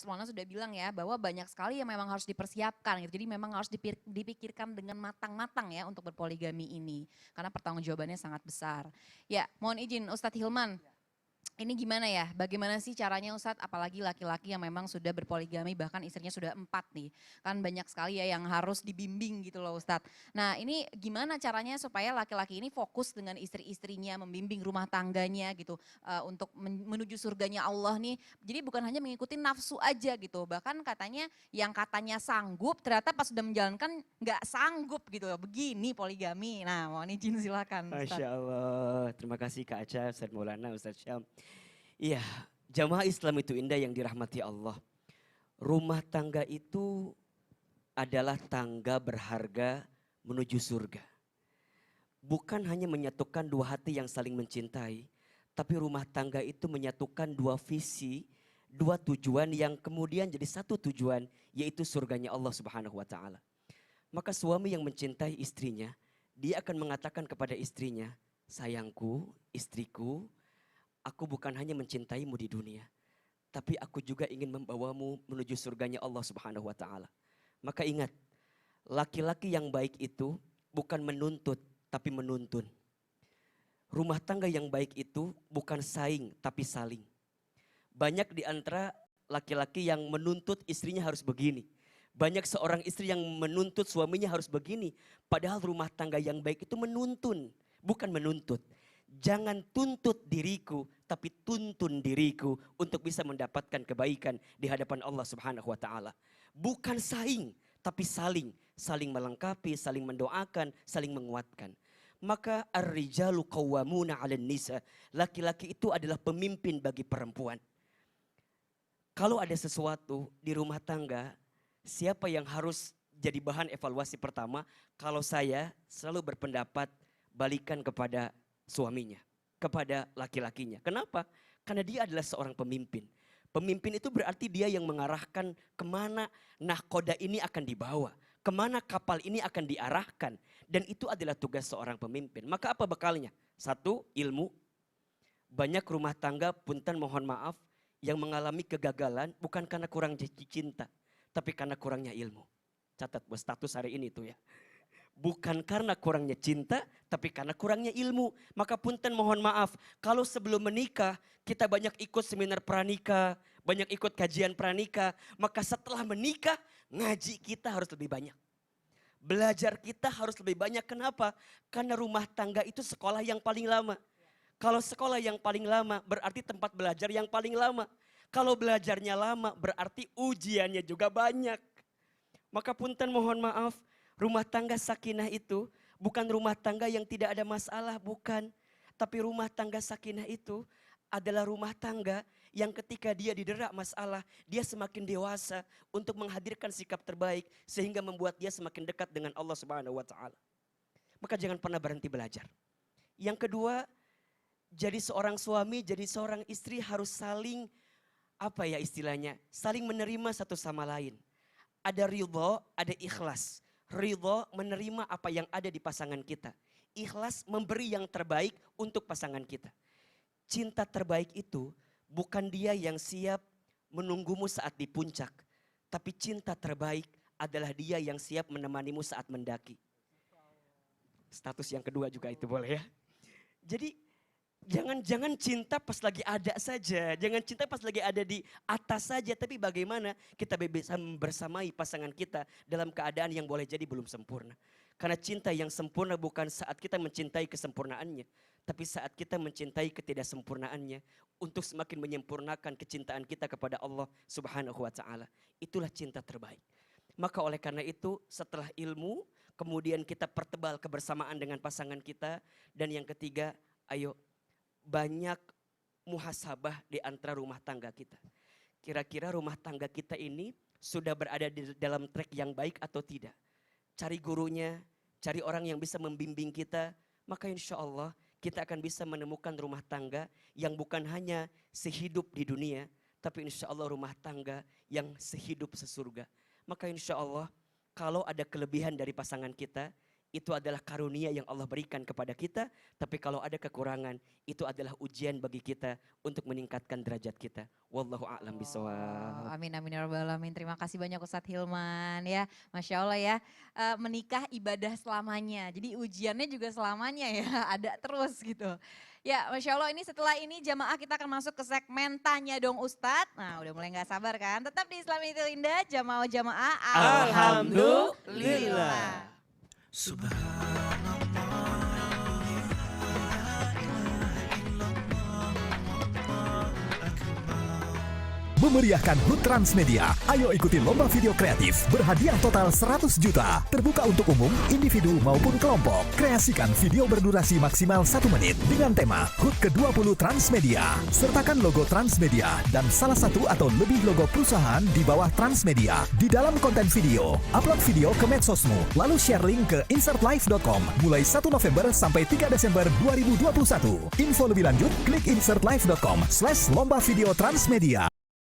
Ustadz Maulana sudah bilang ya bahwa banyak sekali yang memang harus dipersiapkan gitu. Jadi memang harus dipikirkan dengan matang-matang ya untuk berpoligami ini. Karena pertanggungjawabannya sangat besar. Ya, mohon izin Ustadz Hilman. Ini gimana ya, bagaimana sih caranya Ustadz, apalagi laki-laki yang memang sudah berpoligami, bahkan istrinya sudah 4 nih. Kan banyak sekali ya yang harus dibimbing gitu loh Ustadz. Nah ini gimana caranya supaya laki-laki ini fokus dengan istri-istrinya, membimbing rumah tangganya gitu. Untuk menuju surganya Allah nih, jadi bukan hanya mengikuti nafsu aja gitu. Bahkan katanya yang katanya sanggup, ternyata pas sudah menjalankan nggak sanggup gitu loh. Begini poligami, nah mohon izin silakan Masya Ustadz. Allah, terima kasih Kak Aca, Ustaz Maulana, Ustaz Syam. Iya, jamaah Islam itu indah yang dirahmati Allah. Rumah tangga itu adalah tangga berharga menuju surga. Bukan hanya menyatukan dua hati yang saling mencintai, tapi rumah tangga itu menyatukan dua visi, dua tujuan yang kemudian jadi satu tujuan, yaitu surganya Allah Subhanahu wa taala. Maka suami yang mencintai istrinya, dia akan mengatakan kepada istrinya, sayangku, istriku, aku bukan hanya mencintaimu di dunia, tapi aku juga ingin membawamu menuju surganya Allah Subhanahu wa taala. Maka ingat, laki-laki yang baik itu bukan menuntut tapi menuntun. Rumah tangga yang baik itu bukan saing tapi saling. Banyak di antara laki-laki yang menuntut istrinya harus begini. Banyak seorang istri yang menuntut suaminya harus begini. Padahal rumah tangga yang baik itu menuntun, bukan menuntut. Jangan tuntut diriku, tapi tuntun diriku untuk bisa mendapatkan kebaikan di hadapan Allah Subhanahu wa taala. Bukan saing, tapi saling, saling melengkapi, saling mendoakan, saling menguatkan. Maka ar-rijalu qawwamuna 'alan nisa. Laki-laki itu adalah pemimpin bagi perempuan. Kalau ada sesuatu di rumah tangga, siapa yang harus jadi bahan evaluasi pertama? Kalau saya selalu berpendapat balikan kepada suaminya, kepada laki-lakinya. Kenapa? Karena dia adalah seorang pemimpin. Pemimpin itu berarti dia yang mengarahkan kemana nahkoda ini akan dibawa. Kemana kapal ini akan diarahkan. Dan itu adalah tugas seorang pemimpin. Maka apa bekalnya? Satu, ilmu. Banyak rumah tangga, punten mohon maaf, yang mengalami kegagalan bukan karena kurang cinta, tapi karena kurangnya ilmu. Catat buat status hari ini tuh ya. Bukan karena kurangnya cinta, tapi karena kurangnya ilmu. Maka punten mohon maaf, kalau sebelum menikah kita banyak ikut seminar pranikah, banyak ikut kajian pranikah, maka setelah menikah ngaji kita harus lebih banyak. Belajar kita harus lebih banyak. Kenapa? Karena rumah tangga itu sekolah yang paling lama. Kalau sekolah yang paling lama berarti tempat belajar yang paling lama. Kalau belajarnya lama berarti ujiannya juga banyak. Maka punten mohon maaf, rumah tangga sakinah itu bukan rumah tangga yang tidak ada masalah, bukan. Tapi rumah tangga sakinah itu adalah rumah tangga yang ketika dia didera masalah, dia semakin dewasa untuk menghadirkan sikap terbaik sehingga membuat dia semakin dekat dengan Allah Subhanahu wa taala. Maka jangan pernah berhenti belajar. Yang kedua, jadi seorang suami, jadi seorang istri harus saling apa ya istilahnya? Saling menerima satu sama lain. Ada ridho, ada ikhlas. Ridho menerima apa yang ada di pasangan kita. Ikhlas memberi yang terbaik untuk pasangan kita. Cinta terbaik itu bukan dia yang siap menunggumu saat di puncak. Tapi cinta terbaik adalah dia yang siap menemanimu saat mendaki. Status yang kedua juga itu boleh ya. Jadi jangan cinta pas lagi ada saja. Jangan cinta pas lagi ada di atas saja. Tapi bagaimana kita bisa bersamai pasangan kita dalam keadaan yang boleh jadi belum sempurna. Karena cinta yang sempurna bukan saat kita mencintai kesempurnaannya. Tapi saat kita mencintai ketidaksempurnaannya. Untuk semakin menyempurnakan kecintaan kita kepada Allah Subhanahu wa ta'ala. Itulah cinta terbaik. Maka oleh karena itu setelah ilmu, kemudian kita pertebal kebersamaan dengan pasangan kita. Dan yang ketiga, ayo banyak muhasabah di antara rumah tangga kita. Kira-kira rumah tangga kita ini sudah berada di dalam track yang baik atau tidak. Cari gurunya, cari orang yang bisa membimbing kita. Maka insya Allah kita akan bisa menemukan rumah tangga yang bukan hanya sehidup di dunia. Tapi insya Allah rumah tangga yang sehidup sesurga. Maka insya Allah kalau ada kelebihan dari pasangan kita, itu adalah karunia yang Allah berikan kepada kita. Tapi kalau ada kekurangan, itu adalah ujian bagi kita untuk meningkatkan derajat kita. Wallahu a'lam bishawab. Amin amin ya rabbal alamin. Terima kasih banyak Ustadz Hilman ya. Masya Allah ya. Menikah ibadah selamanya. Jadi ujiannya juga selamanya ya. Ada terus gitu. Ya Masya Allah, ini setelah ini jamaah kita akan masuk ke segmen Tanya Dong Ustadz. Nah udah mulai gak sabar kan. Tetap di Islam itu Indah, jamaah-jamaah. Alhamdulillah. Memeriahkan HUT Transmedia. Ayo ikuti lomba video kreatif berhadiah total 100 juta. Terbuka untuk umum, individu maupun kelompok. Kreasikan video berdurasi maksimal 1 menit dengan tema HUT ke-20 Transmedia. Sertakan logo Transmedia dan salah satu atau lebih logo perusahaan di bawah Transmedia di dalam konten video. Upload video ke medsosmu, lalu share link ke insertlive.com mulai 1 November sampai 3 Desember 2021. Info lebih lanjut klik insertlive.com/lomba video Transmedia.